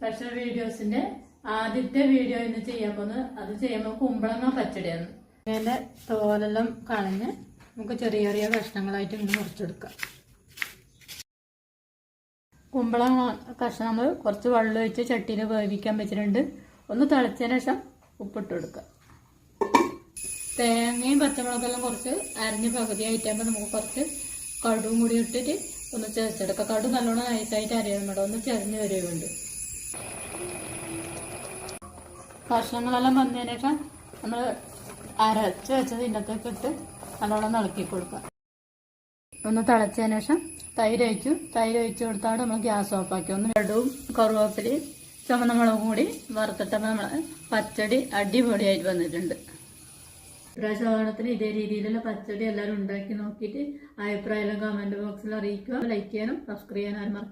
Special വീഡിയോസിന്റെ ആദ്യത്തെ video ഇന്ന് ചെയ്യാൻ പോകുന്നത് അത് ചെയ്യുമ്പോൾ കുമ്പളങ്ങ പച്ചടിയാണ്. അതിന്റെ തോലെല്ലാം കളഞ്ഞ് നമുക്ക് ചെറിയ ചെറിയ കഷ്ണങ്ങളായിട്ട് ഇങ്ങനെ മുറിച്ചെടുക്കാം. കുമ്പളങ്ങ കഷ്ണം നമ്മൾ കുറച്ച് വെള്ളം ഒഴിച്ച് ചട്ടിയിൽ വേവിക്കാൻ വെച്ചിട്ടുണ്ട്. ഒന്ന് തിളച്ചതിന് ശേഷം ഉപ്പിട്ട് കൊടുക്കുക. തേങ്ങയും പച്ചമുളകെല്ലാം കുറച്ച് അരിഞ്ഞ് പകുതിയായിട്ടാകുമ്പോൾ നമുക്ക് കുറച്ച് കടുവും കൂടി ഇട്ടിട്ട് ഒന്ന് ചതച്ചെടുക്കാം. കടു നല്ലോണം നൈസായിട്ട് അരിയുന്നുണ്ടോ ഒന്ന് ചെറിഞ്ഞ് വരുന്നുണ്ട്. കഷ്ണങ്ങളെല്ലാം വന്നതിന് ശേഷം നമ്മൾ അരച്ച് വെച്ചത് ഇന്നത്തേക്ക് ഇട്ട് നല്ലോണം ഇളക്കി കൊടുക്കാം. ഒന്ന് തിളച്ചതിന് ശേഷം തൈര് ഒഴിച്ച് കൊടുത്താൽ നമ്മൾ ഗ്യാസ് ഓഫാക്കി. ഒന്ന് ലഡുവും കറുവേപ്പിലയും ചുവന്ന മുളകും കൂടി വറുത്തിട്ടപ്പോൾ നമ്മൾ പച്ചടി അടിപൊളിയായിട്ട് വന്നിട്ടുണ്ട്. ഇപ്രാവശ്യം ഓണത്തിന് ഇതേ രീതിയിലുള്ള പച്ചടി എല്ലാവരും ഉണ്ടാക്കി നോക്കിയിട്ട് അഭിപ്രായം കമന്റ് ബോക്സിൽ അറിയിക്കുക. ലൈക്ക് ചെയ്യാനും സബ്സ്ക്രൈബ് ചെയ്യാനും മറക്കാം.